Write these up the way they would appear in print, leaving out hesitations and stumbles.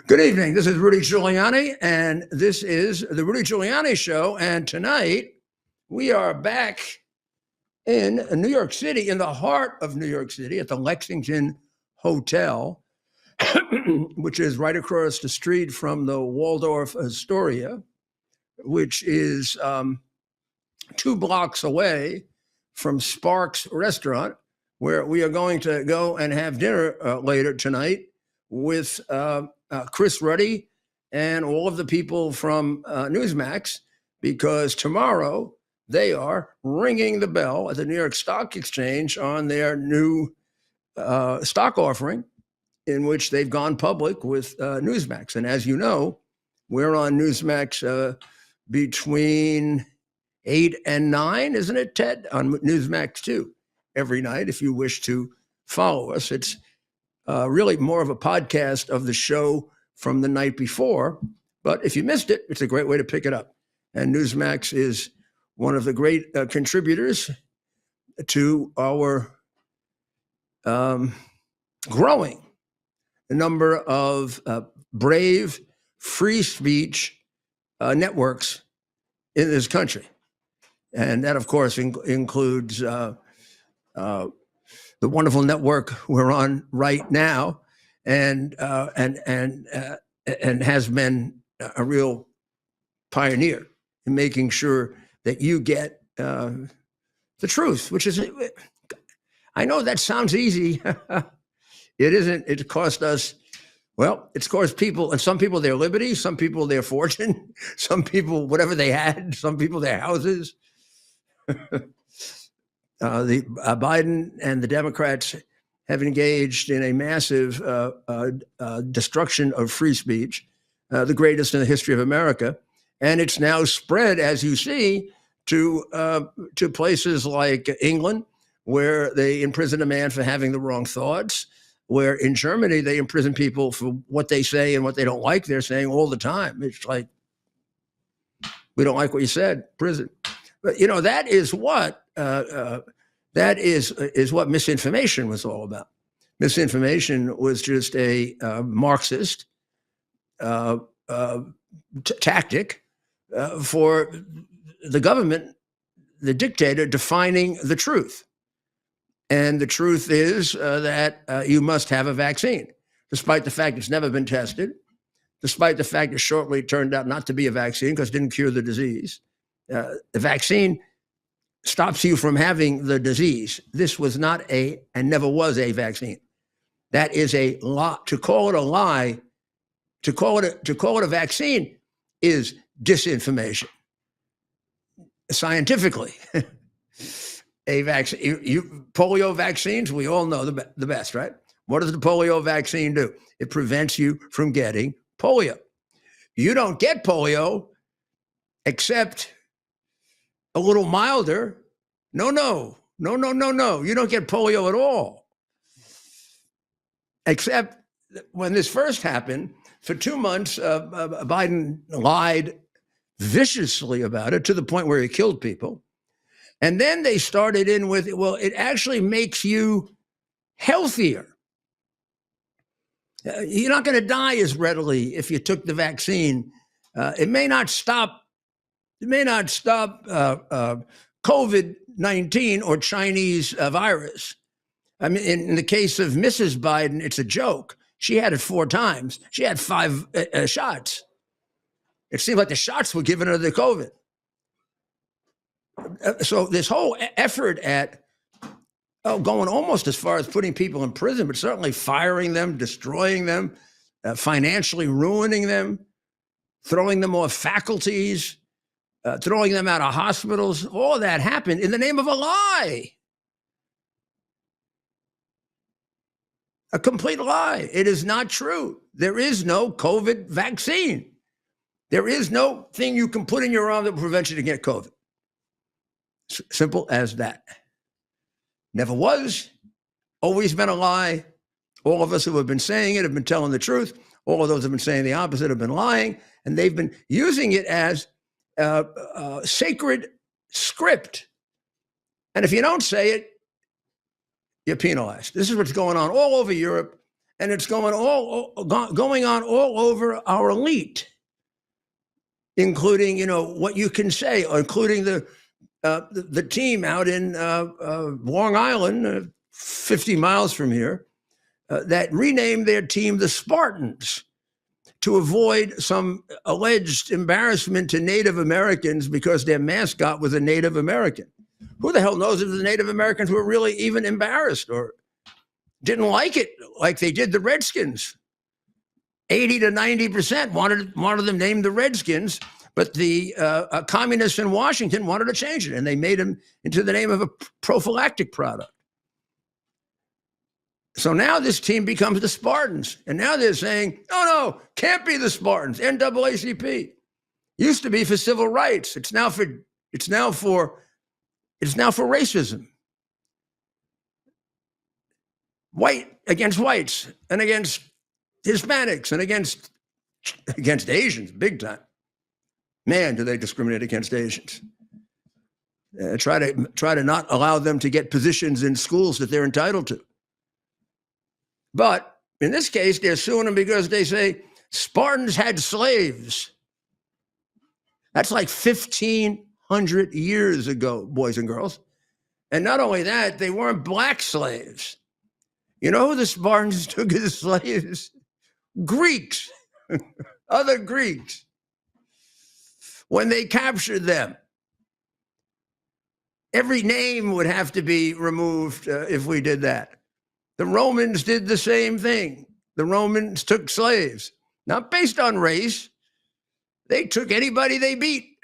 Good evening. This is Rudy Giuliani, and this is the Rudy Giuliani Show. And tonight we are back in New York City, in the heart of New York City, at the Lexington Hotel, which is right across the street from the Waldorf Astoria, which is 2 blocks away from Sparks Restaurant, where we are going to go and have dinner later tonight with Chris Ruddy and all of the people from Newsmax, because tomorrow they are ringing the bell at the New York Stock Exchange on their new stock offering, in which they've gone public with Newsmax. And as you know, we're on Newsmax between 8 and 9, isn't it, Ted? On Newsmax 2 every night, if you wish to follow us. It's really more of a podcast of the show from the night before. But if you missed it, it's a great way to pick it up. And Newsmax is one of the great contributors to our growing number of brave free speech networks in this country. And that, of course, includes the wonderful network we're on right now, and has been a real pioneer in making sure that you get the truth, which is, I know that sounds easy. It isn't. It cost us, well, it's cost people, and some people their liberty, some people their fortune, some people whatever they had, some people their houses. The Biden and the Democrats have engaged in a massive destruction of free speech, the greatest in the history of America, and it's now spread, as you see, to places like England, where they imprison a man for having the wrong thoughts. Where in Germany they imprison people for what they say and what they don't like. They're saying all the time. It's like, we don't like what you said, prison. But you know, that is what what misinformation was all about. Misinformation was just a Marxist tactic for the government, the dictator, defining the truth. And the truth is that you must have a vaccine, despite the fact it's never been tested, despite the fact it shortly turned out not to be a vaccine because it didn't cure the disease. The vaccine stops you from having the disease. This was not and never was a vaccine. That is a lie. To call it a lie, to call it a vaccine is disinformation. Scientifically, a vaccine, polio vaccines, we all know the best, right? What does the polio vaccine do? It prevents you from getting polio. You don't get polio except a little milder. No. You don't get polio at all. Except when this first happened, for 2 months, Biden lied viciously about it to the point where he killed people. And then they started in with, well, it actually makes you healthier. You're not going to die as readily if you took the vaccine. It may not stop COVID-19 or Chinese virus. I mean, in the case of Mrs. Biden, it's a joke. She had it 4 times. She had 5 shots. It seemed like the shots were giving her the COVID. So this whole effort at going almost as far as putting people in prison, but certainly firing them, destroying them, financially ruining them, throwing them off faculties, throwing them out of hospitals, all of that happened in the name of a lie. A complete lie. It is not true. There is no COVID vaccine. There is no thing you can put in your arm that will prevent you to get COVID. Simple as that. Never was, always been a lie. All of us who have been saying it have been telling the truth. All of those who have been saying the opposite have been lying, and they've been using it as sacred script. And if you don't say it, you're penalized. This is what's going on all over Europe and it's going on all over our elite, including, what you can say, including the team out in Long Island, 50 miles from here, that renamed their team the Spartans to avoid some alleged embarrassment to Native Americans because their mascot was a Native American. Who the hell knows if the Native Americans were really even embarrassed or didn't like it like they did the Redskins? 80 to 90% wanted them named the Redskins, but the communists in Washington wanted to change it, and they made them into the name of a prophylactic product. So now this team becomes the Spartans, and now they're saying, no, can't be the Spartans. NAACP used to be for civil rights. It's now for racism. White against whites, and against Hispanics, and against Asians, big time. Man, do they discriminate against Asians? Try to not allow them to get positions in schools that they're entitled to. But in this case, they're suing them because they say Spartans had slaves. That's like 1,500 years ago, boys and girls. And not only that, they weren't black slaves. You know who the Spartans took as slaves? Greeks, other Greeks. When they captured them, every name would have to be removed if we did that. The Romans did the same thing. The Romans took slaves, not based on race. They took anybody they beat.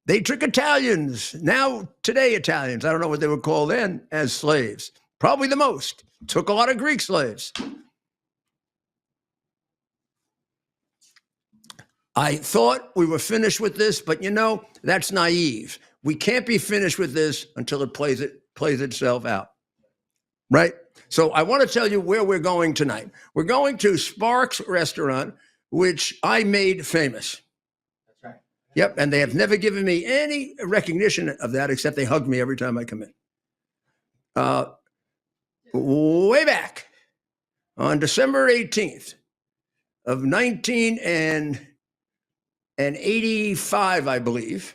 They took Italians, today Italians, I don't know what they were called then, as slaves. Probably the most. Took a lot of Greek slaves. I thought we were finished with this, but that's naive. We can't be finished with this until it plays itself out. Right? So I want to tell you where we're going tonight. We're going to Sparks Restaurant, which I made famous. That's right. Yep, and they have never given me any recognition of that, except they hug me every time I come in. Way back on December 18th of 1985, I believe,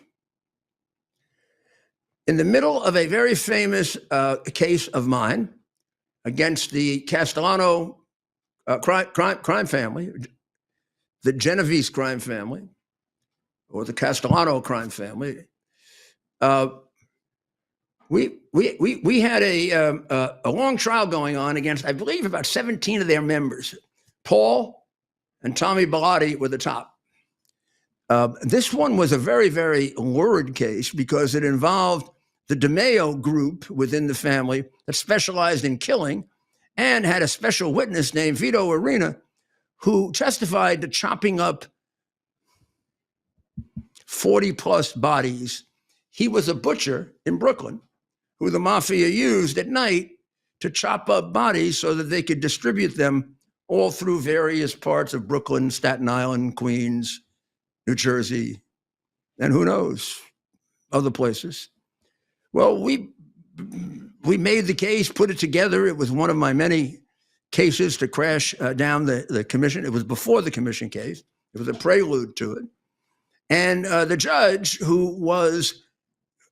in the middle of a very famous case of mine against the Castellano crime family, the Genovese crime family, or the Castellano crime family, we had a long trial going on against, I believe, about 17 of their members. Paul and Tommy Bellotti were the top. This one was a very, very lurid case because it involved the DeMeo group within the family that specialized in killing and had a special witness named Vito Arena who testified to chopping up 40 plus bodies. He was a butcher in Brooklyn who the Mafia used at night to chop up bodies so that they could distribute them all through various parts of Brooklyn, Staten Island, Queens, New Jersey, and who knows, other places. Well, we made the case, put it together. It was one of my many cases to crash down the commission. It was before the commission case. It was a prelude to it. And the judge, who was,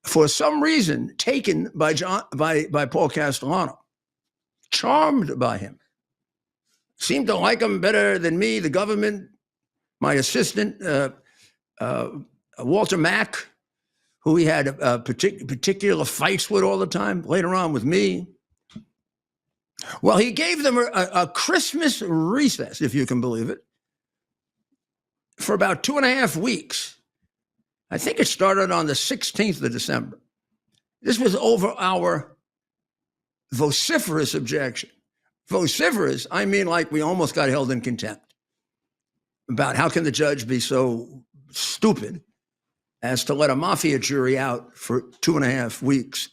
for some reason, taken by Paul Castellano, charmed by him, seemed to like him better than me, the government, my assistant, Walter Mack, who he had particular fights with all the time, later on with me. Well, he gave them a Christmas recess, if you can believe it, for about 2.5 weeks. I think it started on the 16th of December. This was over our vociferous objection. Vociferous, I mean like we almost got held in contempt about how can the judge be so stupid as to let a Mafia jury out for 2.5 weeks.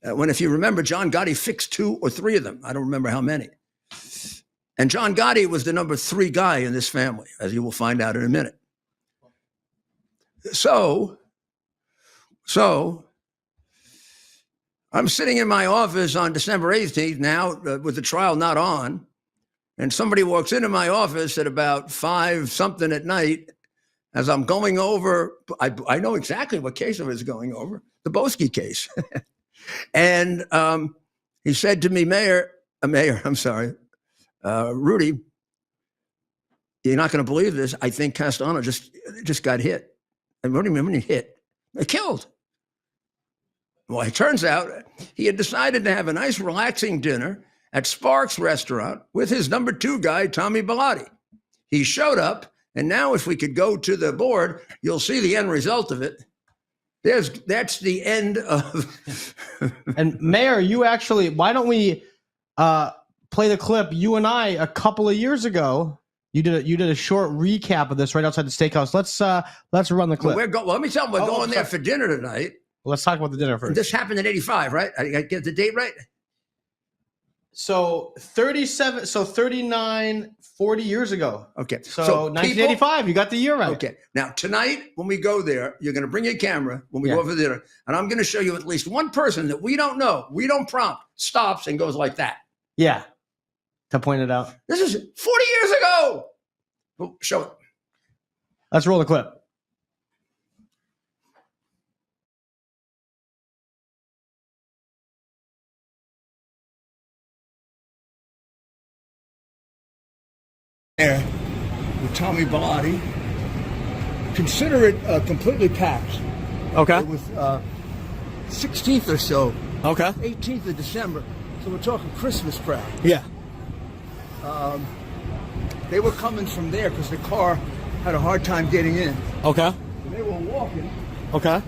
When, if you remember, John Gotti fixed 2 or 3 of them. I don't remember how many. And John Gotti was the number 3 guy in this family, as you will find out in a minute. So I'm sitting in my office on December 18th now with the trial not on. And somebody walks into my office at about 5 something at night as I'm going over. I know exactly what case I was going over, the Boesky case. And he said to me, Rudy, you're not going to believe this. I think Castano just got hit. And what do you mean when he hit? Killed. Well, it turns out he had decided to have a nice relaxing dinner at Sparks Restaurant with his number 2 guy, Tommy Bellotti. He showed up, and now if we could go to the board, you'll see the end result of it. That's the end of. And Mayor, you actually, why don't we play the clip? You and I, a couple of years ago, you did a short recap of this right outside the steakhouse. Let's run the clip. Well, let me tell you, we're going there for dinner tonight. Let's talk about the dinner first. This happened in 85, right? I get the date right? So 39, 40 years ago. Okay. So 1985, you got the year right. Okay. Now, tonight, when we go there, you're going to bring your camera when we go for dinner, and I'm going to show you at least one person that we don't know, we don't prompt, stops and goes like that. Yeah. To point it out. This is 40 years ago. Oh, show it. Let's roll the clip. There with Tommy Bellotti. Consider it completely packed. Okay. It was 16th or so. Okay. 18th of December. So we're talking Christmas crowd. Yeah. They were coming from there because the car had a hard time getting in. Okay. And they were walking. Okay.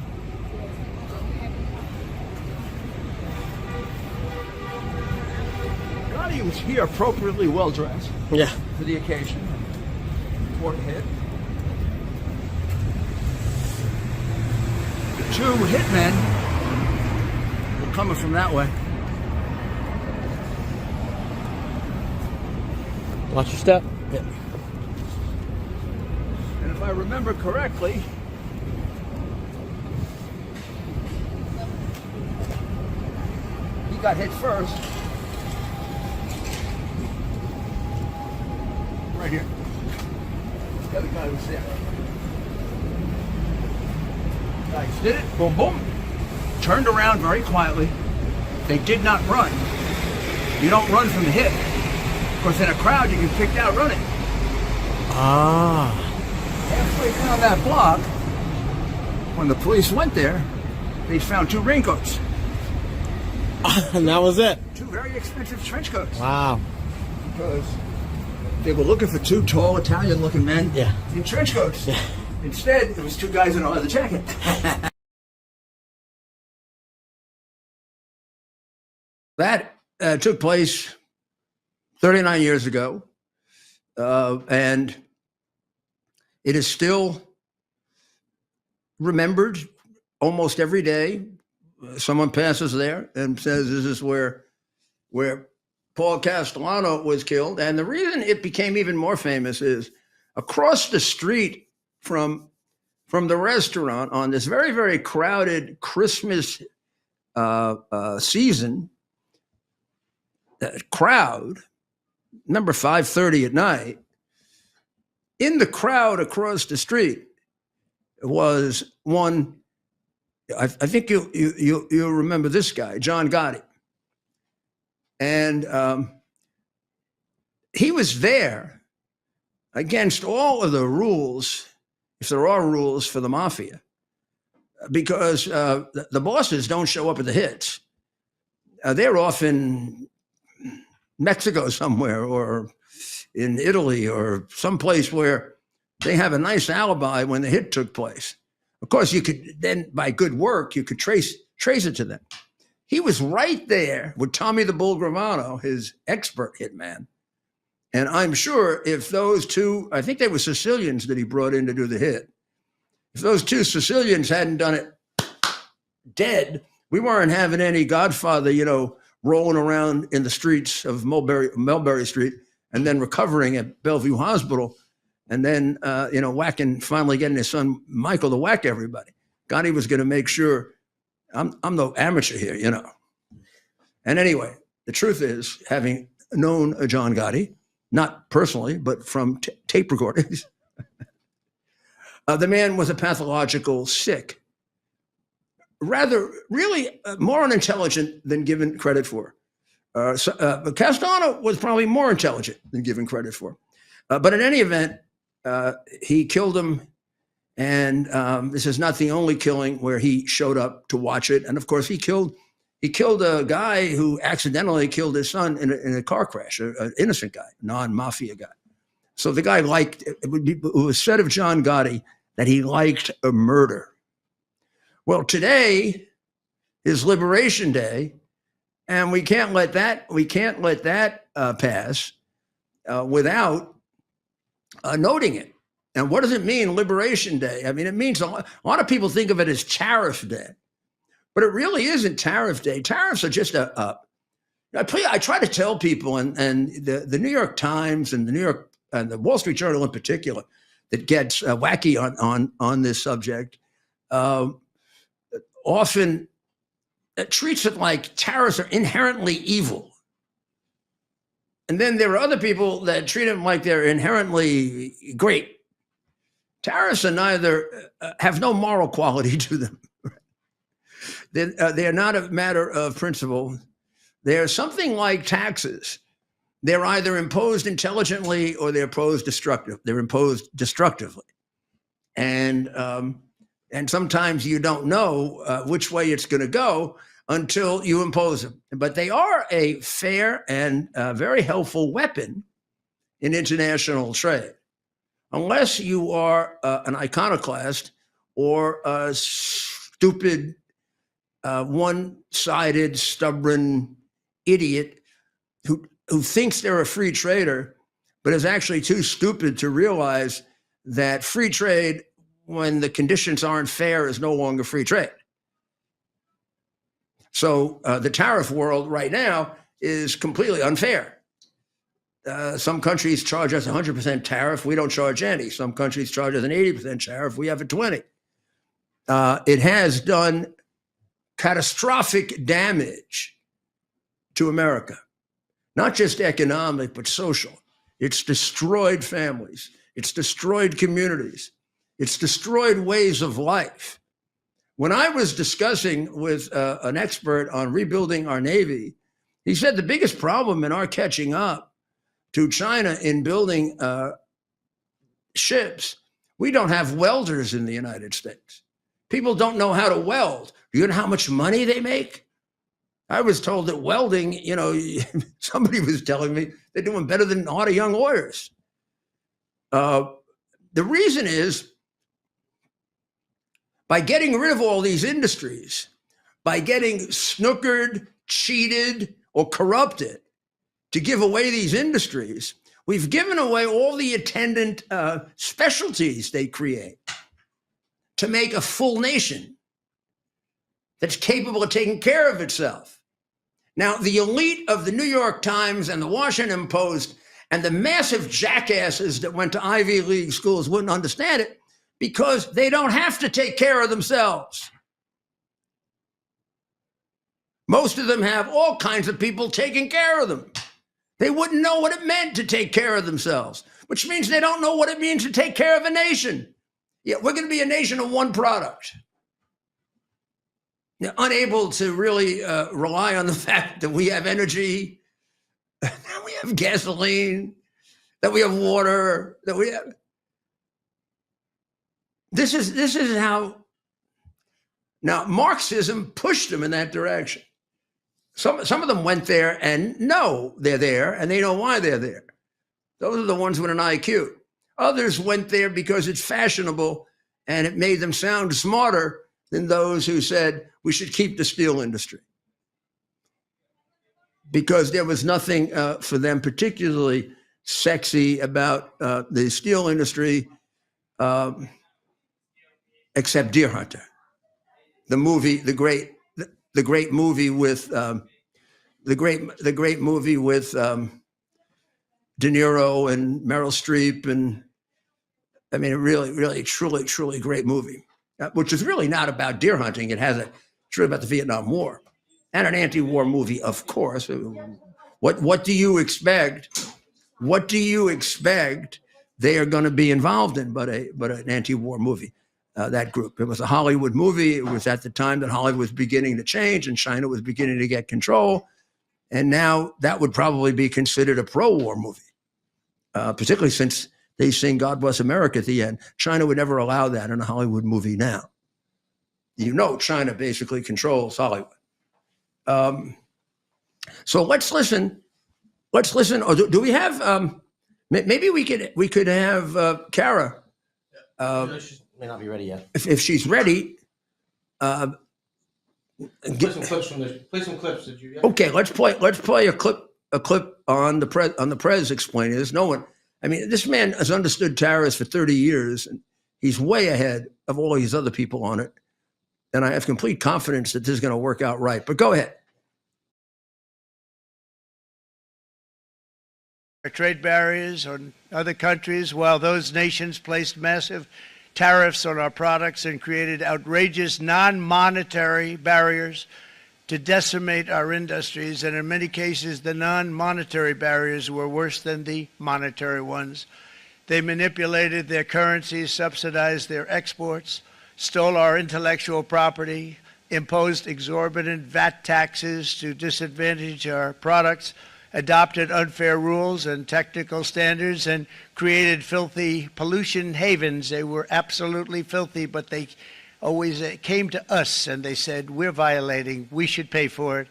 Gotti was here appropriately well dressed. Yeah. For the occasion. Important hit. The 2 hitmen were coming from that way. Watch your step. Yeah. And if I remember correctly, he got hit first. Right here. The other guy was there. Guys did it. Boom, boom. Turned around very quietly. They did not run. You don't run from the hit. Of course, in a crowd, you get picked out running. Ah. Halfway down that block, when the police went there, they found 2 raincoats. And that was it. 2 very expensive trench coats. Wow. Because they were looking for 2 tall Italian-looking men in trench coats. Yeah. Instead, it was 2 guys in a leather jacket. That took place 39 years ago, and it is still remembered almost every day. Someone passes there and says, this is where Paul Castellano was killed. And the reason it became even more famous is across the street from the restaurant on this very, very crowded Christmas season, crowd, number 5:30 at night, in the crowd across the street was one, I think you'll remember this guy, John Gotti. And he was there against all of the rules, if there are rules for the Mafia, because the bosses don't show up at the hits. They're off in Mexico somewhere, or in Italy, or someplace where they have a nice alibi when the hit took place. Of course, you could then, by good work, you could trace it to them. He was right there with Tommy the Bull Gravano, his expert hitman. And I'm sure if those 2, I think they were Sicilians that he brought in to do the hit, if those 2 Sicilians hadn't done it dead, we weren't having any Godfather, rolling around in the streets of Mulberry Street and then recovering at Bellevue Hospital and then, finally getting his son Michael to whack everybody. Gotti was going to make sure I'm no amateur here, And anyway, the truth is, having known John Gotti, not personally, but from tape recordings, the man was a pathological sick, rather, really more unintelligent than given credit for. But Castano was probably more intelligent than given credit for. But in any event, he killed him. And this is not the only killing where he showed up to watch it. And of course, he killed a guy who accidentally killed his son in a car crash, an innocent guy, non-mafia guy. So the guy it was said of John Gotti that he liked a murder. Well, today is Liberation Day, and we can't let that pass without noting it. And what does it mean, Liberation Day? I mean, it means a lot of people think of it as Tariff Day, but it really isn't Tariff Day. Tariffs are just I try to tell people, and the New York Times and the Wall Street Journal in particular, that gets wacky on this subject, often treats it like tariffs are inherently evil. And then there are other people that treat them like they're inherently great. Tariffs are have no moral quality to them. They're not a matter of principle. They're something like taxes. They're either imposed intelligently or they're imposed destructively. And sometimes you don't know which way it's going to go until you impose them. But they are a fair and very helpful weapon in international trade. Unless you are an iconoclast or a stupid, one-sided, stubborn idiot who thinks they're a free trader, but is actually too stupid to realize that free trade, when the conditions aren't fair, is no longer free trade. So the tariff world right now is completely unfair. Some countries charge us 100% tariff. We don't charge any. Some countries charge us an 80% tariff. We have a 20. It has done catastrophic damage to America, not just economic, but social. It's destroyed families. It's destroyed communities. It's destroyed ways of life. When I was discussing with an expert on rebuilding our Navy, he said the biggest problem in our catching up to China in building ships, we don't have welders in the United States. People don't know how to weld. Do you know how much money they make? I was told that welding, somebody was telling me they're doing better than a lot of young lawyers. The reason is, by getting rid of all these industries, by getting snookered, cheated, or corrupted to give away these industries, we've given away all the attendant specialties they create to make a full nation that's capable of taking care of itself. Now, the elite of the New York Times and the Washington Post and the massive jackasses that went to Ivy League schools wouldn't understand it because they don't have to take care of themselves. Most of them have all kinds of people taking care of them. They wouldn't know what it meant to take care of themselves, which means they don't know what it means to take care of a nation. Yeah, we're going to be a nation of one product. They're unable to really rely on the fact that we have energy, that we have gasoline, that we have water, that we have. This is how. Now, Marxism pushed them in that direction. Some of them went there and know they're there and they know why they're there. Those are the ones with an IQ. Others went there because it's fashionable and it made them sound smarter than those who said we should keep the steel industry. Because there was nothing for them particularly sexy about the steel industry except Deer Hunter. The movie, the great movie with De Niro and Meryl Streep, and I mean, really, truly great movie, which is really not about deer hunting. It's really about the Vietnam War. and an anti-war movie, of course. What do you expect? What do you expect they are going to be involved in but an anti-war movie? That group. It was a Hollywood movie. It was at the time that Hollywood was beginning to change and China was beginning to get control. And now that would probably be considered a pro-war movie, particularly since they sing "God Bless America" at the end. China would never allow that in a Hollywood movie now. China basically controls Hollywood. So let's listen. Let's listen. Or do we have? Maybe we could have Kara. She may not be ready yet. If she's ready. Play some clips from this. Play some clips. Did you? Okay, let's play a clip on the Prez explaining this. No one. I mean, this man has understood tariffs for 30 years, and he's way ahead of all these other people on it. And I have complete confidence that this is going to work out right. But go ahead. Trade barriers on other countries, while those nations placed massive tariffs on our products and created outrageous non-monetary barriers to decimate our industries. And in many cases, the non-monetary barriers were worse than the monetary ones. They manipulated their currencies, subsidized their exports, stole our intellectual property, imposed exorbitant VAT taxes to disadvantage our products, adopted unfair rules and technical standards, and created filthy pollution havens. They were absolutely filthy, but they always came to us and they said, we're violating, we should pay for it.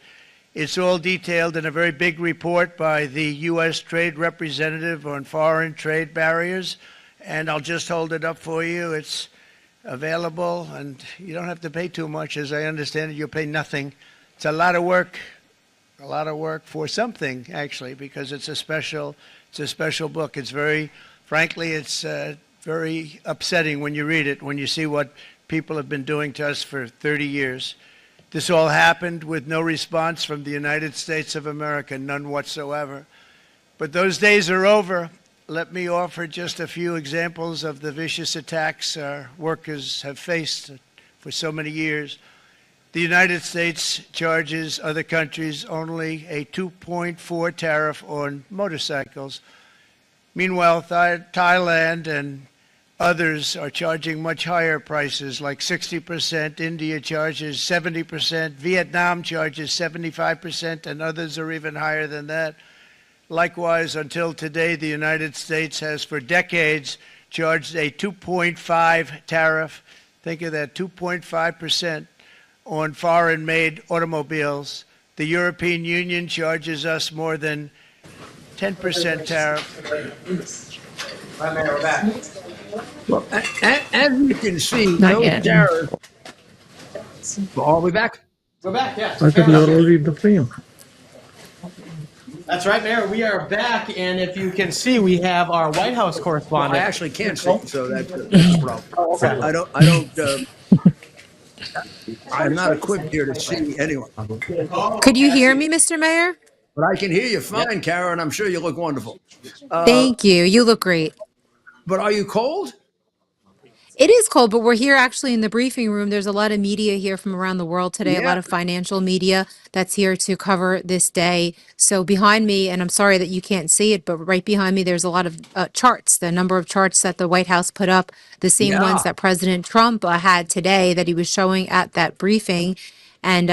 It's all detailed in a very big report by the U.S. Trade Representative on foreign trade barriers, and I'll just hold it up for you. It's available, and you don't have to pay too much. As I understand it, you'll pay nothing. It's a lot of work for something, actually, because it's a special book. It's frankly, it's very upsetting when you read it, when you see what people have been doing to us for 30 years. This all happened with no response from the United States of America, none whatsoever. But those days are over. Let me offer just a few examples of the vicious attacks our workers have faced for so many years. The United States charges other countries only a 2.4 tariff on motorcycles. Meanwhile, Thailand and others are charging much higher prices, like 60%. India charges 70%. Vietnam charges 75%, and others are even higher than that. Likewise, until today, the United States has for decades charged a 2.5 tariff. Think of that, 2.5%. On foreign-made automobiles. The European Union charges us more than 10% tariff. We're back. Well, as you can see, Not those yet. tariffs. Are we back? We're back. Yeah. I thought you were already in the frame. That's right, Mayor. We are back, and if you can see, we have our White House Well, I correspondent. actually can't see, so that's a problem. I don't. I'm not equipped here to see anyone, Could you hear me, Mr. Mayor? but I can hear you fine, Kara, and I'm sure you look wonderful. Thank you. You look great. But are you cold? It is cold, but we're here actually in the briefing room. There's a lot of media here from around the world today, a Yeah. lot of financial media that's here to cover this day. So behind me, and I'm sorry that you can't see it, but right behind me, there's a lot of charts, the number of charts that the White House put up, the same Yeah. ones that President Trump had today that he was showing at that briefing. And,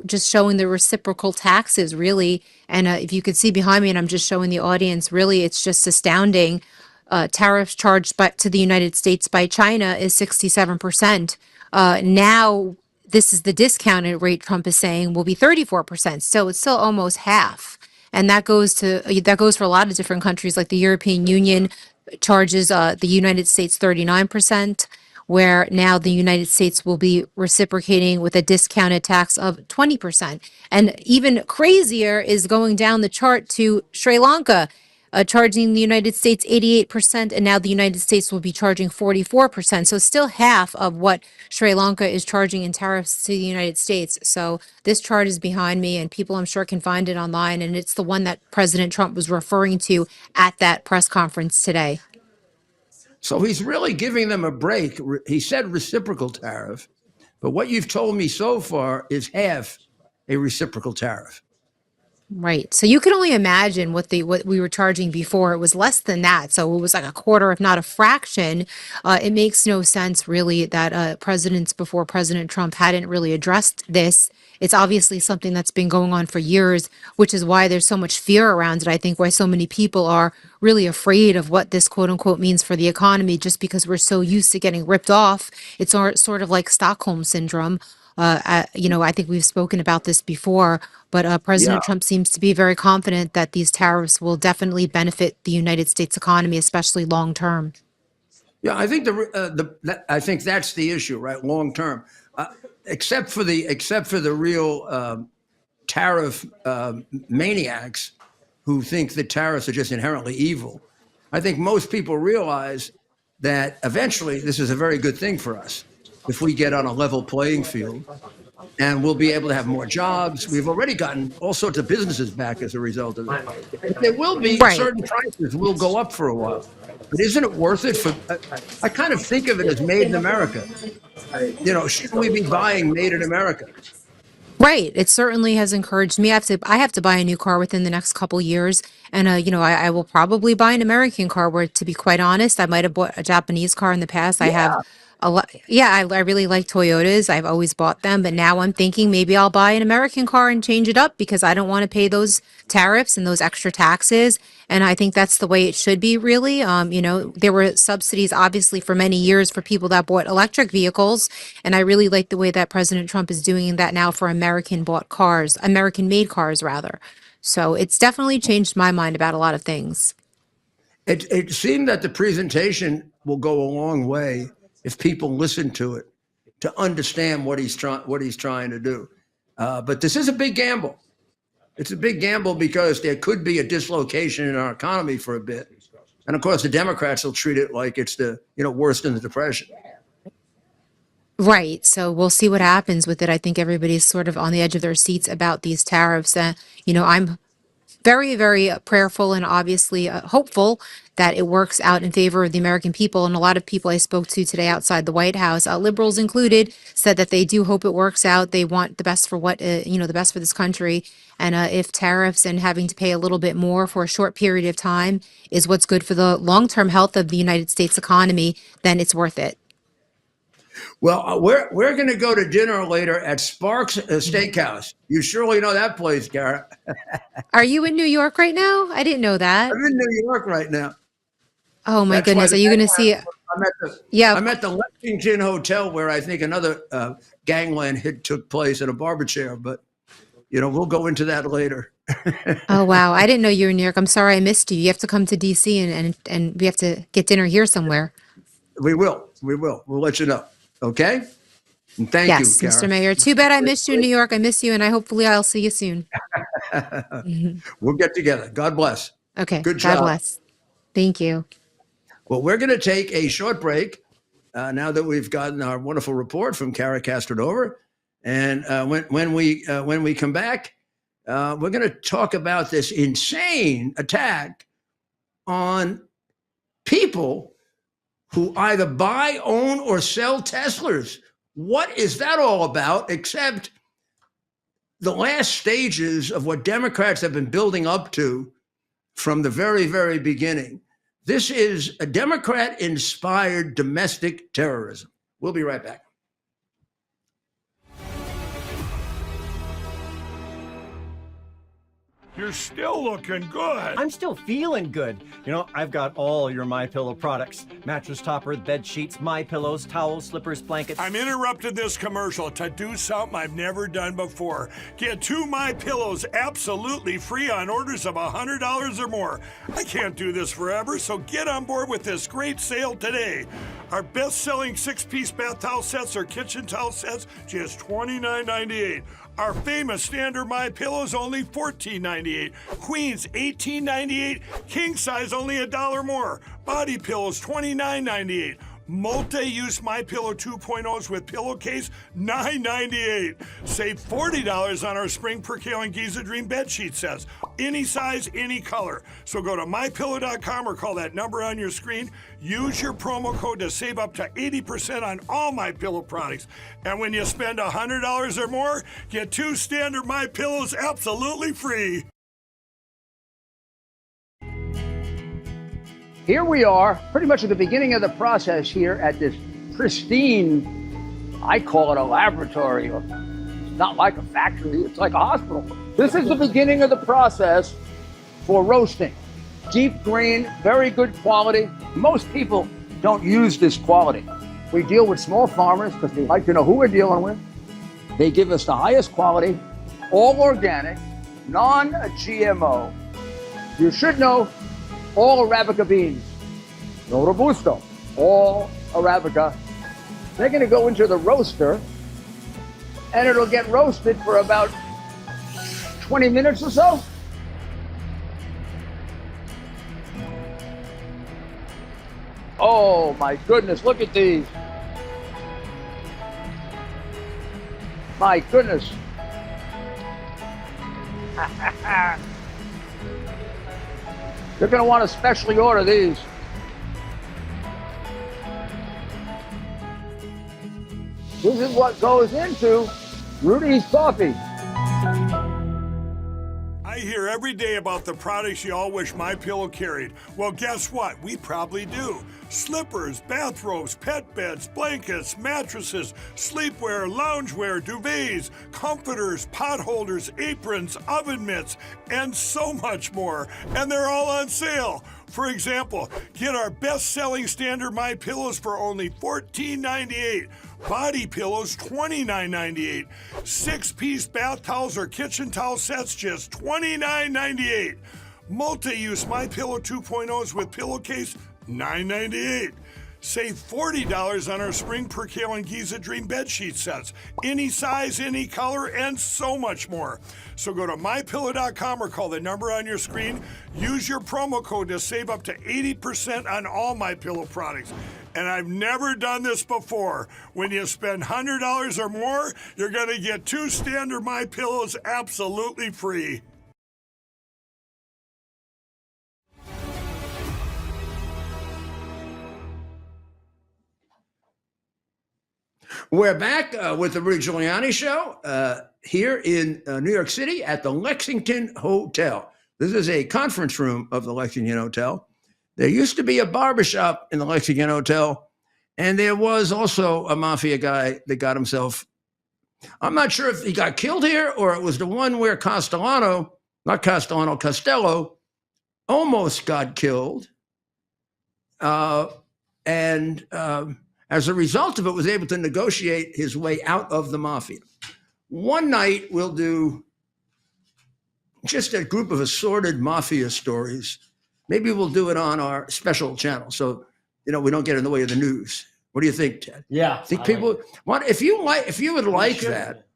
just showing the reciprocal taxes, really. And if you could see behind me, and I'm just showing the audience, really, it's just astounding. Tariffs charged to the United States by China is 67%. Now, this is the discounted rate Trump is saying will be 34%. So it's still almost half. And that goes for a lot of different countries, like the European Union charges the United States 39%, where now the United States will be reciprocating with a discounted tax of 20%. And even crazier is going down the chart to Sri Lanka, charging the United States 88%, and now the United States will be charging 44%. So still half of what Sri Lanka is charging in tariffs to the United States. So this chart is behind me, and people I'm sure can find it online, and it's the one that President Trump was referring to at that press conference today. So he's really giving them a break. He said reciprocal tariff, but what you've told me so far is half a reciprocal tariff. Right. So you can only imagine what we were charging before. It was less than that. So it was like a quarter, if not a fraction. It makes no sense really that presidents before President Trump hadn't really addressed this. It's obviously something that's been going on for years, which is why there's so much fear around it. I think why so many people are really afraid of what this quote unquote means for the economy, just because we're so used to getting ripped off. It's sort of like Stockholm syndrome. I think we've spoken about this before, but Yeah. President Trump seems to be very confident that these tariffs will definitely benefit the United States economy, especially long term. Yeah, I think I think that's the issue, right? Long term, except for the real tariff maniacs who think that tariffs are just inherently evil. I think most people realize that eventually this is a very good thing for us if we get on a level playing field, and we'll be able to have more jobs. We've already gotten all sorts of businesses back as a result of it. But there will be Right. certain prices will go up for a while. But isn't it worth it for? I kind of think of it as made in America. Shouldn't we be buying made in America? Right. It certainly has encouraged me. I have to buy a new car within the next couple years. And, I will probably buy an American car where, to be quite honest, I might have bought a Japanese car in the past. I have Yeah. a lot. Yeah, I really like Toyotas. I've always bought them. But now I'm thinking maybe I'll buy an American car and change it up because I don't want to pay those tariffs and those extra taxes. And I think that's the way it should be, really. There were subsidies, obviously, for many years for people that bought electric vehicles. And I really like the way that President Trump is doing that now for American bought cars, American made cars, rather. So it's definitely changed my mind about a lot of things. It seemed that the presentation will go a long way if people listen to it to understand what he's trying to do. But this is a big gamble. It's a big gamble because there could be a dislocation in our economy for a bit, and of course the Democrats will treat it like it's the worse than the Depression. Right. So we'll see what happens with it. I think everybody's sort of on the edge of their seats about these tariffs. I'm very, very prayerful and obviously hopeful that it works out in favor of the American people. And a lot of people I spoke to today outside the White House, liberals included, said that they do hope it works out. They want the best for the best for this country. And if tariffs and having to pay a little bit more for a short period of time is what's good for the long-term health of the United States economy, then it's worth it. Well, we're going to go to dinner later at Sparks Steakhouse. You surely know that place, Garrett. Are you in New York right now? I didn't know that. I'm in New York right now. Oh my That's goodness. why Are you going to see it? Yeah. I'm at the Lexington Hotel where I think another gangland hit took place in a barber chair, but we'll go into that later. Oh wow. I didn't know you were in New York. I'm sorry I missed you. You have to come to DC and we have to get dinner here somewhere. We will. We'll let you know. Okay? And thank you, Yes, Mr. Garrett. Mayor. Too bad I missed you in New York. I miss you, and hopefully I'll see you soon. We'll get together. God bless. Okay. Good God job. bless. Thank you. Well, we're going to take a short break now that we've gotten our wonderful report from Kara Castronova. And when we come back, we're going to talk about this insane attack on people who either buy, own, or sell Teslas. What is that all about, except the last stages of what Democrats have been building up to from the very, very beginning? This is a Democrat-inspired domestic terrorism. We'll be right back. You're still looking good. I'm still feeling good. I've got all your MyPillow products. Mattress topper, bed sheets, MyPillows, towels, slippers, blankets. I'm interrupting this commercial to do something I've never done before. Get 2 MyPillows absolutely free on orders of $100 or more. I can't do this forever, so get on board with this great sale today. Our best-selling 6-piece bath towel sets or kitchen towel sets, just $29.98. Our famous standard MyPillows only $14.98. Queens $18.98. King size only $1 more. Body pillows $29.98. Multi-use MyPillow 2.0s with pillowcase, $9.98. Save $40 on our Spring Percale and Giza Dream bed sheet sets. Any size, any color. So go to mypillow.com or call that number on your screen. Use your promo code to save up to 80% on all MyPillow products. And when you spend $100 or more, get 2 standard MyPillows absolutely free. Here we are, pretty much at the beginning of the process here at this pristine, I call it a laboratory. It's not like a factory, it's like a hospital. This is the beginning of the process for roasting. Deep grain, very good quality. Most people don't use this quality. We deal with small farmers because they like to know who we're dealing with. They give us the highest quality, all organic, non-GMO. You should know all Arabica beans, no Robusto, all Arabica. They're gonna go into the roaster and it'll get roasted for about 20 minutes or so. Oh my goodness, look at these. My goodness. You're going to want to specially order these. This is what goes into Rudy's coffee. I hear every day about the products you all wish MyPillow carried. Well, guess what? We probably do. Slippers, bathrobes, pet beds, blankets, mattresses, sleepwear, loungewear, duvets, comforters, pot holders, aprons, oven mitts, and so much more. And they're all on sale. For example, get our best-selling standard MyPillows for only $14.98. Body pillows, $29.98. 6-piece bath towels or kitchen towel sets, just $29.98. Multi-use MyPillow 2.0s with pillowcase, $9.98. Save $40 on our Spring Percale and Giza Dream bed sheet sets. Any size, any color, and so much more. So go to mypillow.com or call the number on your screen. Use your promo code to save up to 80% on all MyPillow products. And I've never done this before. When you spend $100 or more, you're going to get 2 standard MyPillows absolutely free. We're back with the Rudy Giuliani Show here in New York City at the Lexington Hotel. This is a conference room of the Lexington Hotel. There used to be a barbershop in the Lexington Hotel, and there was also a mafia guy that got himself, I'm not sure if he got killed here or it was the one where Costello almost got killed. As a result of it, was able to negotiate his way out of the mafia. One night, we'll do just a group of assorted mafia stories. Maybe we'll do it on our special channel, so we don't get in the way of the news. What do you think, Ted? Yeah. Think people want if you would like that,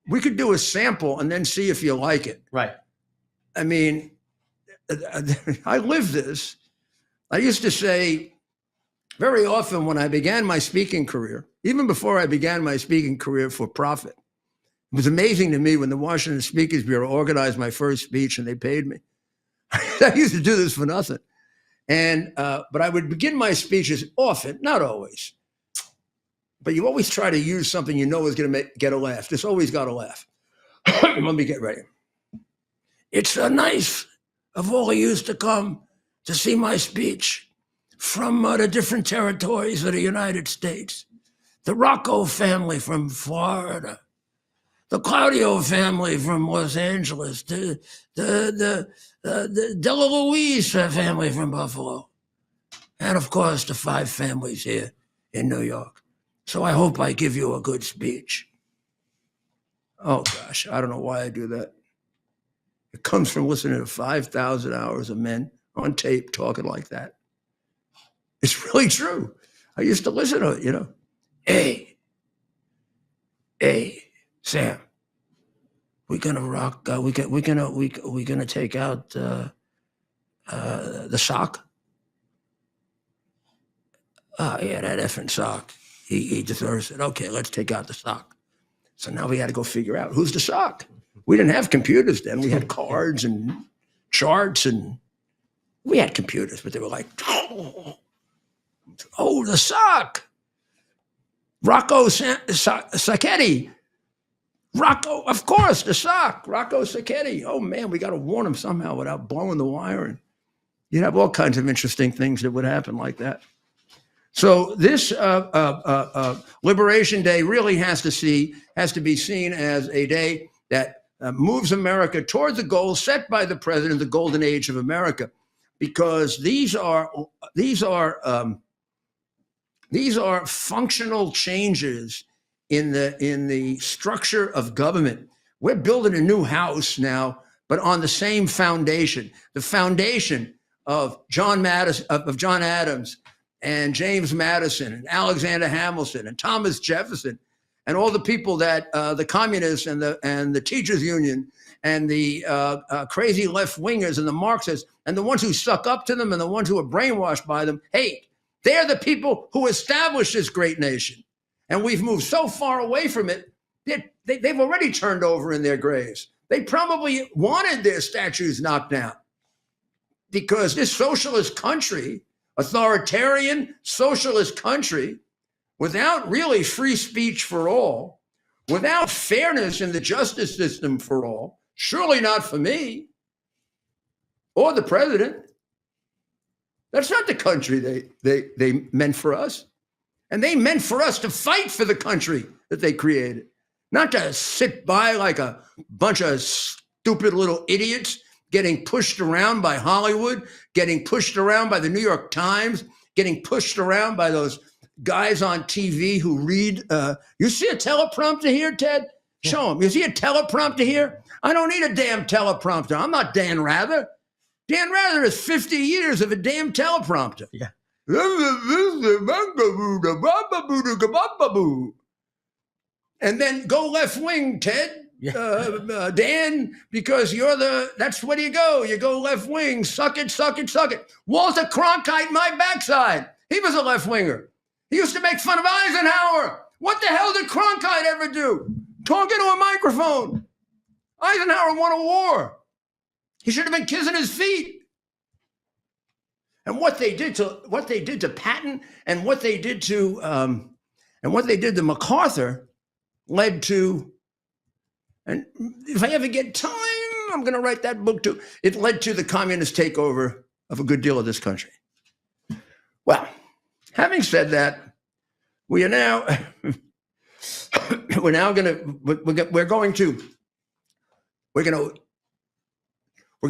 we could do a sample and then see if you like it. Right. I mean, I live this. I used to say, very often when I began my speaking career, even before I began my speaking career for profit, it was amazing to me when the Washington Speakers Bureau organized my first speech and they paid me. I used to do this for nothing. But I would begin my speeches often, not always, but you always try to use something you know is going to get a laugh. This always got a laugh. Let me get ready. It's so nice of all of you to come to see my speech from the different territories of the United States. The Rocco family from Florida, the Claudio family from Los Angeles, the Della Louise family from Buffalo, and of course the 5 families here in New York. So I hope I give you a good speech. Oh gosh, I don't know why I do that. It comes from listening to 5,000 hours of men on tape talking like that. It's really true. I used to listen to it, Hey, Sam, we're gonna rock. We're gonna take out the sock. Oh, yeah, that effing sock. He deserves it. Okay, let's take out the sock. So now we had to go figure out who's the sock. We didn't have computers then. We had cards and charts, and we had computers, but they were like, oh, the sock. Rocco Sacchetti. Rocco, of course, the sock. Rocco Sacchetti. Oh, man, we got to warn him somehow without blowing the wire. And you'd have all kinds of interesting things that would happen like that. So this Liberation Day really has to be seen as a day that moves America toward the goals set by the president, the golden age of America, because these are functional changes in the structure of government. We're building a new house now, but on the same foundation, the foundation of John Adams and James Madison and Alexander Hamilton and Thomas Jefferson and all the people that the communists and the teachers union and the crazy left wingers and the Marxists and the ones who suck up to them and the ones who are brainwashed by them hate. They're the people who established this great nation. And we've moved so far away from it, they've already turned over in their graves. They probably wanted their statues knocked down because this socialist country, authoritarian socialist country, without really free speech for all, without fairness in the justice system for all, surely not for me or the president. That's not the country they meant for us. And they meant for us to fight for the country that they created, not to sit by like a bunch of stupid little idiots getting pushed around by Hollywood, getting pushed around by the New York Times, getting pushed around by those guys on TV who read. You see a teleprompter here, Ted? Show them. You see a teleprompter here? I don't need a damn teleprompter. I'm not Dan Rather. Dan Rather is 50 years of a damn teleprompter. Yeah. And then go left wing, Ted. Yeah. Dan, because that's where you go. You go left wing. Suck it, suck it, suck it. Walter Cronkite, my backside. He was a left winger. He used to make fun of Eisenhower. What the hell did Cronkite ever do? Talk into a microphone. Eisenhower won a war. He should have been kissing his feet. And what they did to Patton and what they did to MacArthur led to, and if I ever get time, I'm going to write that book too. It led to the communist takeover of a good deal of this country. Well, having said that, we are now we're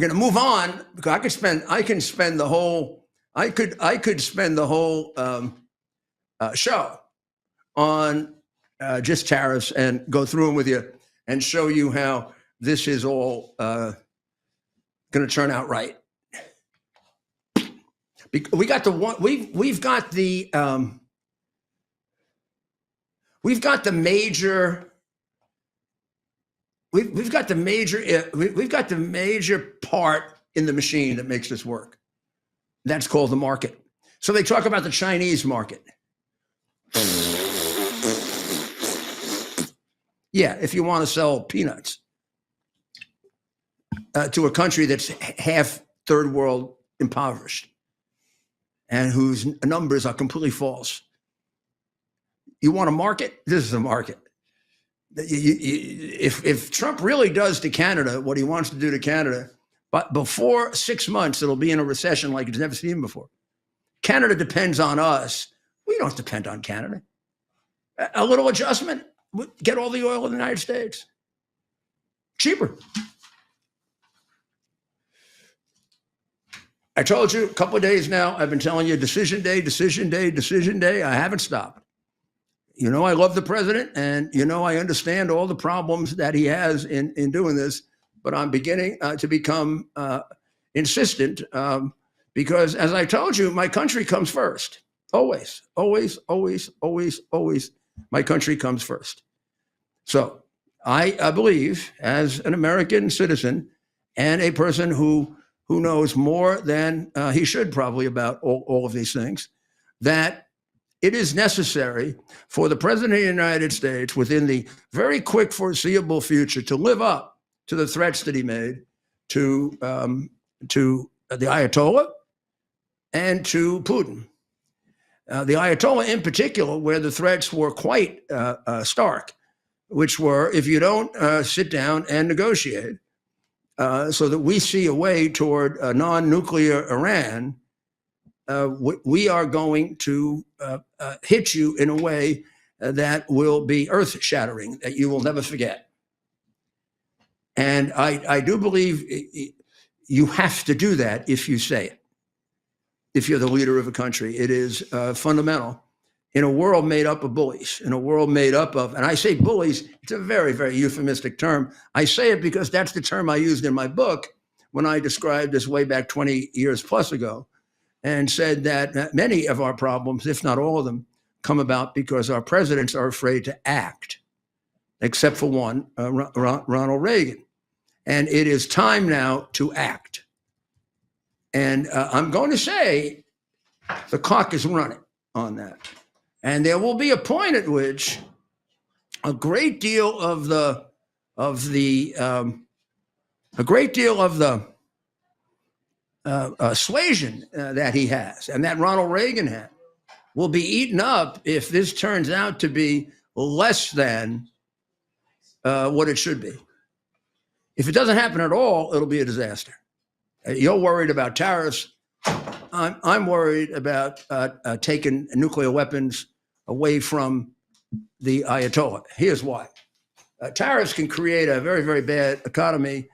going to move on, because I could spend the whole show on just tariffs and go through them with you and show you how this is all going to turn out right. We've got the major part in the machine that makes this work. That's called the market. So they talk about the Chinese market. Yeah, if you want to sell peanuts to a country that's half third world impoverished and whose numbers are completely false. You want a market? This is a market. If Trump really does to Canada what he wants to do to Canada, but before 6 months, it'll be in a recession like it's never seen before. Canada depends on us. We don't depend on Canada. A little adjustment, get all the oil in the United States. Cheaper. I told you a couple of days now, I've been telling you decision day, decision day, decision day. I haven't stopped. You know, I love the president, and you know, I understand all the problems that he has in doing this, but I'm beginning to become insistent because, as I told you, my country comes first. Always, always, always, always, always, my country comes first. So I believe, as an American citizen and a person who knows more than he should probably about all of these things, that it is necessary for the President of the United States within the very quick foreseeable future to live up to the threats that he made to the Ayatollah and to Putin. The Ayatollah in particular, where the threats were quite stark, which were, if you don't sit down and negotiate so that we see a way toward a non-nuclear Iran, we are going to hit you in a way that will be earth-shattering, that you will never forget. And I do believe you have to do that if you say it. If you're the leader of a country, it is fundamental in a world made up of bullies, in a world made up of, and I say bullies, it's a very, very euphemistic term. I say it because that's the term I used in my book when I described this way back 20 years plus ago, and said that many of our problems, if not all of them, come about because our presidents are afraid to act, except for one, Ronald Reagan. And it is time now to act. And I'm going to say the clock is running on that. And there will be a point at which a great deal of the suasion that he has and that Ronald Reagan had will be eaten up if this turns out to be less than what it should be. If it doesn't happen at all, it'll be a disaster. You're worried about tariffs. I'm worried about taking nuclear weapons away from the Ayatollah. Here's why. Tariffs can create a very, very bad economy.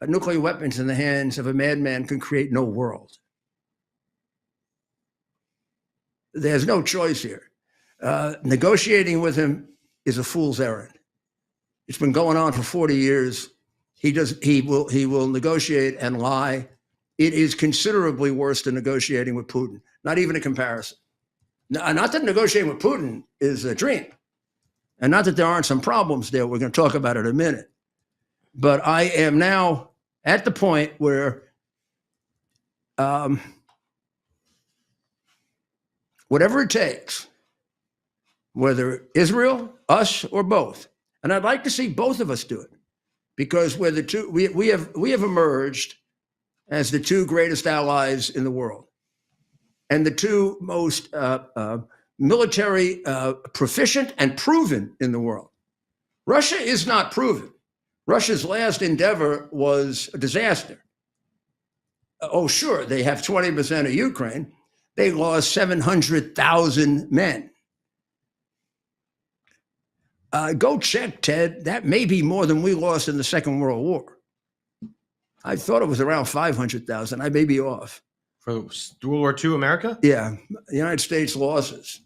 Nuclear weapons in the hands of a madman can create no world. There's no choice here. Negotiating with him is a fool's errand. It's been going on for 40 years. He will negotiate and lie. It is considerably worse than negotiating with Putin. Not even a comparison. Not that negotiating with Putin is a dream, and not that there aren't some problems there. We're going to talk about it in a minute. But I am now at the point where whatever it takes, whether Israel, us, or both, and I'd like to see both of us do it, because we're the two. We have emerged as the two greatest allies in the world, and the two most military proficient and proven in the world. Russia is not proven. Russia's last endeavor was a disaster. Oh, sure, they have 20% of Ukraine. They lost 700,000 men. Go check, Ted. That may be more than we lost in the Second World War. I thought it was around 500,000. I may be off. For World War II America? Yeah, the United States losses.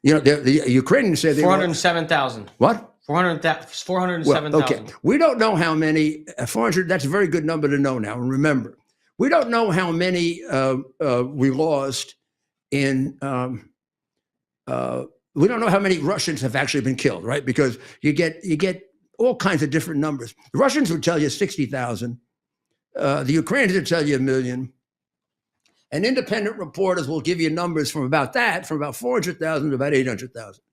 You know, the Ukrainians say they 407,000. What? 407,000. Well, okay. We don't know how many, 400, that's a very good number to know now. And remember, we don't know how many we lost in, we don't know how many Russians have actually been killed, right? Because you get all kinds of different numbers. The Russians would tell you 60,000. The Ukrainians would tell you 1 million. And independent reporters will give you numbers from about 400,000 to about 800,000.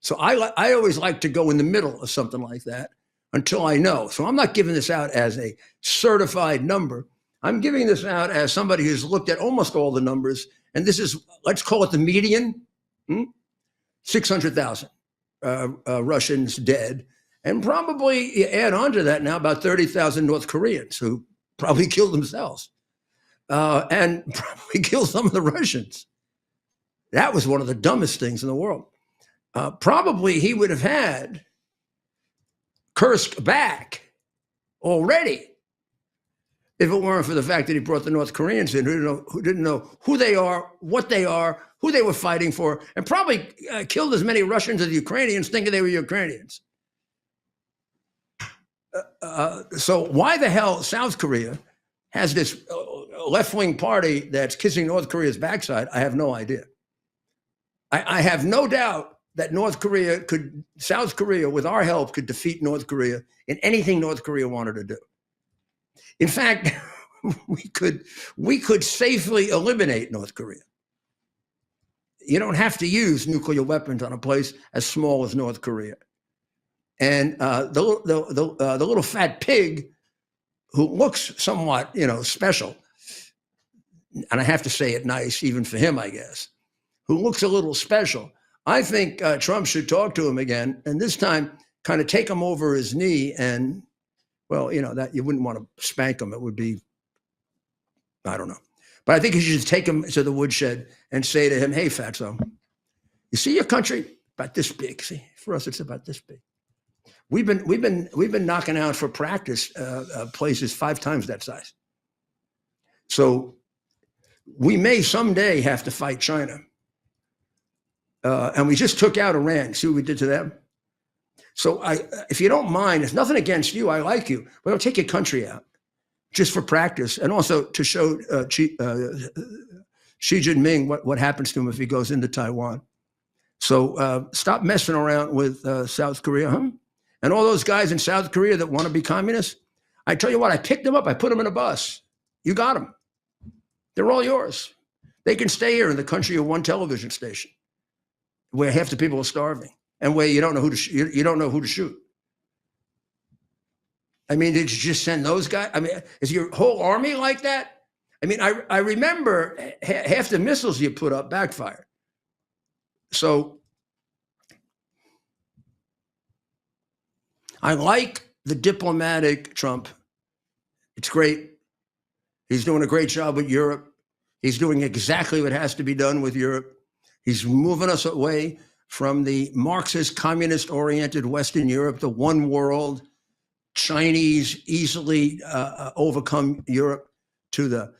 So I always like to go in the middle of something like that until I know. So I'm not giving this out as a certified number. I'm giving this out as somebody who's looked at almost all the numbers. And this is, let's call it the median, 600,000 Russians dead. And probably you add on to that now about 30,000 North Koreans who probably killed themselves and probably killed some of the Russians. That was one of the dumbest things in the world. Probably he would have had Kursk back already if it weren't for the fact that he brought the North Koreans in who didn't know who they are, what they are, who they were fighting for, and probably killed as many Russians as Ukrainians thinking they were Ukrainians. So why the hell South Korea has this left-wing party that's kissing North Korea's backside, I have no idea. I have no doubt that South Korea, with our help, could defeat North Korea in anything North Korea wanted to do. In fact, we could safely eliminate North Korea. you don't have to use nuclear weapons on a place as small as North Korea. And the little fat pig who looks somewhat, special, and I have to say it nice, even for him, I guess, who looks a little special. I think Trump should talk to him again, and this time kind of take him over his knee and, well, that you wouldn't want to spank him. It would be, I don't know. But I think you should take him to the woodshed and say to him, hey, fatso, you see your country about this big. See, for us, it's about this big. We've been knocking out for practice places 5 times that size. So we may someday have to fight China. And we just took out Iran. See what we did to them? So if you don't mind, it's nothing against you. I like you, but I'll take your country out just for practice, and also to show Xi Jinping what happens to him if he goes into Taiwan. So stop messing around with South Korea, huh? And all those guys in South Korea that want to be communists, I tell you what, I picked them up. I put them in a bus. You got them. They're all yours. They can stay here in the country of one television station, where half the people are starving, and where you don't know who to you don't know who to shoot. I mean, did you just send those guys? I mean, is your whole army like that? I mean, I remember half the missiles you put up backfired. So I like the diplomatic Trump. It's great. He's doing a great job with Europe. He's doing exactly what has to be done with Europe. He's moving us away from the Marxist, communist-oriented Western Europe, the one world, Chinese, easily overcome Europe, to the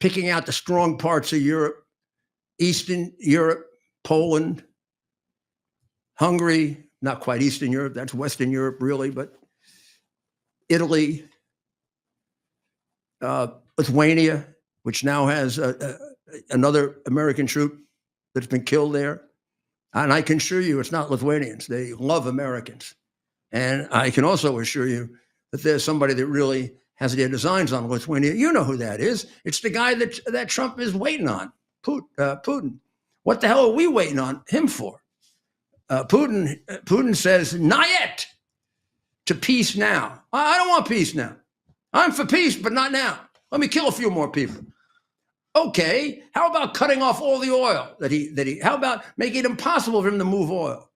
picking out the strong parts of Europe, Eastern Europe, Poland, Hungary, not quite Eastern Europe, that's Western Europe really, but Italy, Lithuania, which now has another American troop that's been killed there. And I can assure you it's not Lithuanians. They love Americans. And I can also assure you that there's somebody that really has their designs on Lithuania. You know who that is. It's the guy that Trump is waiting on, Putin. What the hell are we waiting on him for? Putin says, not yet, to peace now. I don't want peace now. I'm for peace, but not now. Let me kill a few more people. Okay, how about cutting off all the oil how about making it impossible for him to move oil?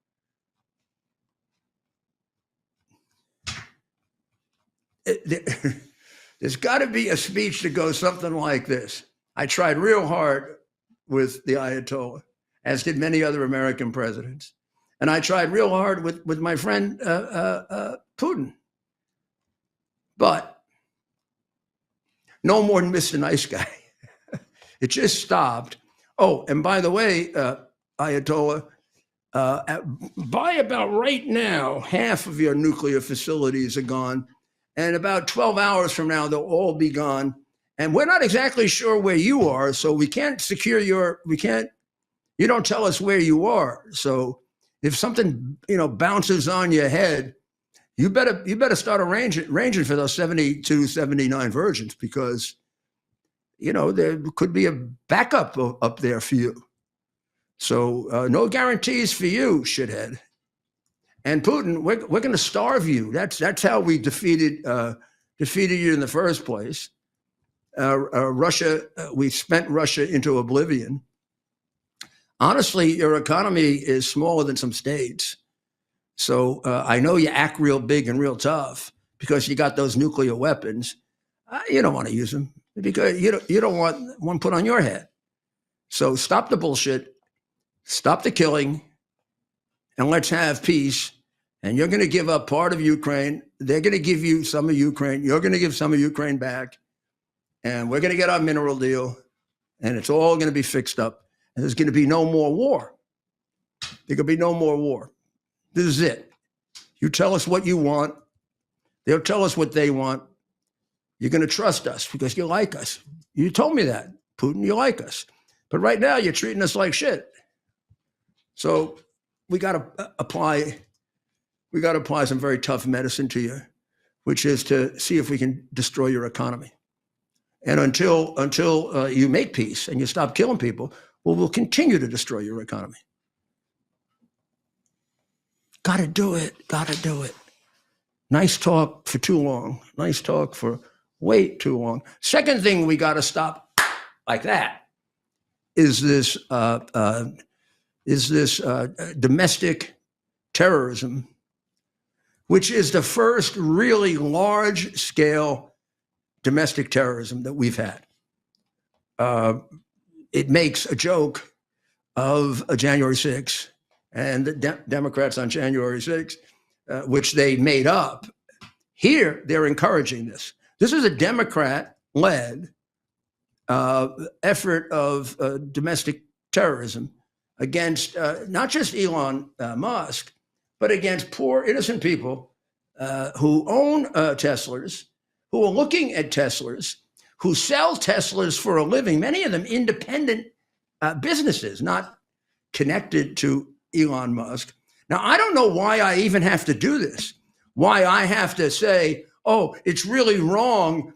There's got to be a speech that goes something like this. I tried real hard with the Ayatollah, as did many other American presidents. And I tried real hard with my friend Putin. But no more than Mr. Nice Guy. It just stopped. Oh, and by the way, Ayatollah, by about right now, half of your nuclear facilities are gone. And about 12 hours from now, they'll all be gone. And we're not exactly sure where you are, so we can't secure you don't tell us where you are. So if something, bounces on your head, you better start arranging for those 72, 79 virgins, because, there could be a backup up there for you. So no guarantees for you, shithead. And Putin, we're going to starve you. That's how we defeated you in the first place. Russia, we spent Russia into oblivion. Honestly, your economy is smaller than some states. So I know you act real big and real tough because you got those nuclear weapons. You don't want to use them because you don't want one put on your head. So stop the bullshit, stop the killing, and let's have peace. And you're going to give up part of Ukraine. They're going to give you some of Ukraine. You're going to give some of Ukraine back. And we're going to get our mineral deal. And it's all going to be fixed up. And there's going to be no more war. There could be no more war. This is it. You tell us what you want. They'll tell us what they want. You're going to trust us because you like us. You told me that, Putin, you like us. But right now you're treating us like shit. So we got to apply some very tough medicine to you, which is to see if we can destroy your economy. And until you make peace and you stop killing people, well, we'll continue to destroy your economy. Got to do it. Got to do it. Nice talk for too long. Nice talk for way too long. Second thing we got to stop like that is this domestic terrorism, which is the first really large-scale domestic terrorism that we've had. It makes a joke of a January 6th and the Democrats on January 6th, which they made up. Here, they're encouraging this. This is a Democrat-led effort of domestic terrorism against not just Elon Musk, but against poor, innocent people who own Teslas, who are looking at Teslas, who sell Teslas for a living, many of them independent businesses, not connected to Elon Musk. Now, I don't know why I even have to do this, why I have to say, oh, it's really wrong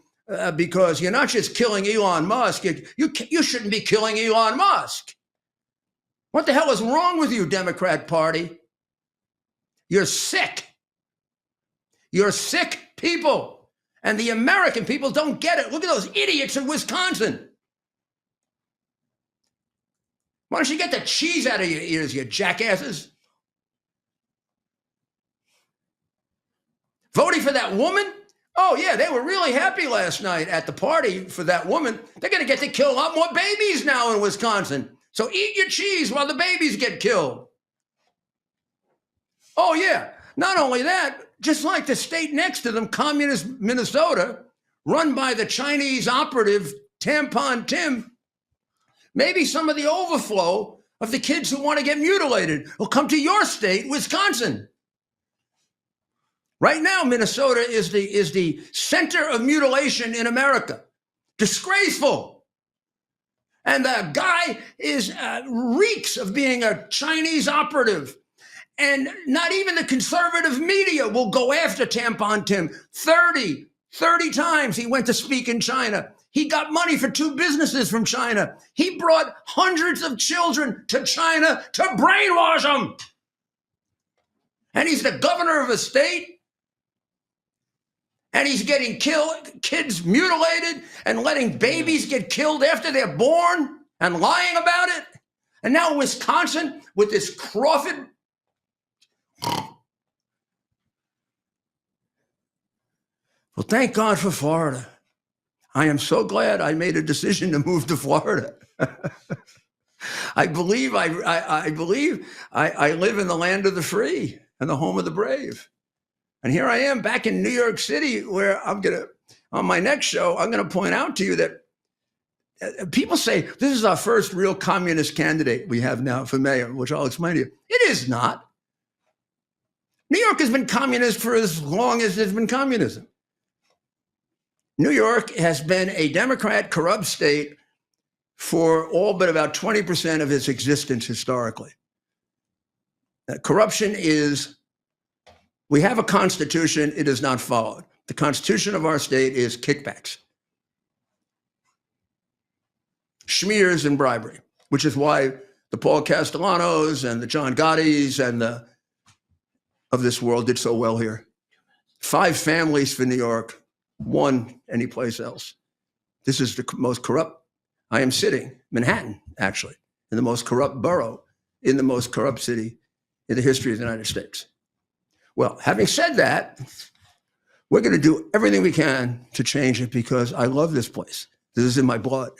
because you're not just killing Elon Musk, you shouldn't be killing Elon Musk. What the hell is wrong with you, Democrat Party? You're sick. You're sick people. And the American people don't get it. Look at those idiots in Wisconsin. Why don't you get the cheese out of your ears, you jackasses? Voting for that woman? Oh, yeah, they were really happy last night at the party for that woman. They're going to get to kill a lot more babies now in Wisconsin. So eat your cheese while the babies get killed. Oh, yeah. Not only that, just like the state next to them, communist Minnesota, run by the Chinese operative Tampon Tim, maybe some of the overflow of the kids who want to get mutilated will come to your state, Wisconsin. Right now, Minnesota is the center of mutilation in America. Disgraceful. And the guy reeks of being a Chinese operative. And not even the conservative media will go after Tampon Tim. 30 times he went to speak in China. He got money for 2 businesses from China. He brought hundreds of children to China to brainwash them. And he's the governor of a state. And he's getting kids mutilated and letting babies get killed after they're born and lying about it. And now Wisconsin with this Crawford. Well, thank God for Florida. I am so glad I made a decision to move to Florida. I believe I live in the land of the free and the home of the brave. And here I am back in New York City, where on my next show, I'm going to point out to you that people say this is our first real communist candidate we have now for mayor, which I'll explain to you. It is not. New York has been communist for as long as there's been communism. New York has been a Democrat corrupt state for all but about 20% of its existence historically. Corruption is, we have a constitution, it is not followed. The constitution of our state is kickbacks, schmears, and bribery, which is why the Paul Castellanos and the John Gottis and of this world did so well here. 5 families for New York, 1 anyplace else. This is the most corrupt. I am sitting, Manhattan, actually, in the most corrupt borough, in the most corrupt city in the history of the United States. Well, having said that, we're going to do everything we can to change it because I love this place. This is in my blood.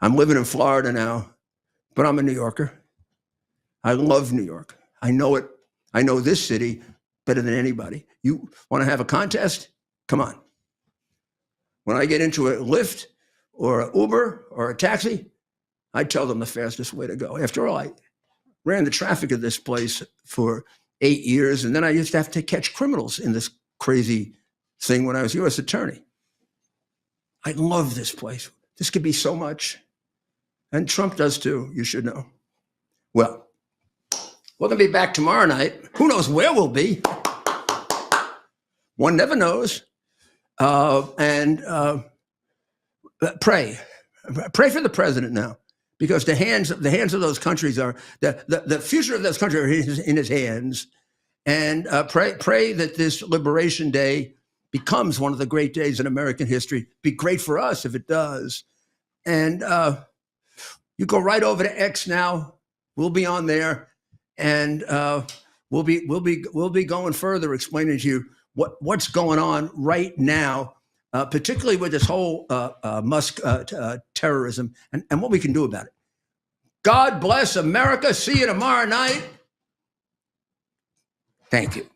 I'm living in Florida now, but I'm a New Yorker. I love New York. I know it. I know this city better than anybody. You want to have a contest? Come on. When I get into a Lyft or an Uber or a taxi, I tell them the fastest way to go. After all, I ran the traffic of this place for 8 years, and then I used to have to catch criminals in this crazy thing when I was U.S. attorney. I love this place. This could be so much. And Trump does too, you should know. Well, we're going to be back tomorrow night. Who knows where we'll be? One never knows. And pray. Pray for the president now, because the hands of those countries are the future of those countries are in his hands. And pray that this Liberation Day becomes one of the great days in American history. Be great for us if it does. And you go right over to X now. We'll be on there, and we'll be going further, explaining to you what's going on right now, particularly with this whole Musk terrorism and what we can do about it. God bless America. See you tomorrow night. Thank you.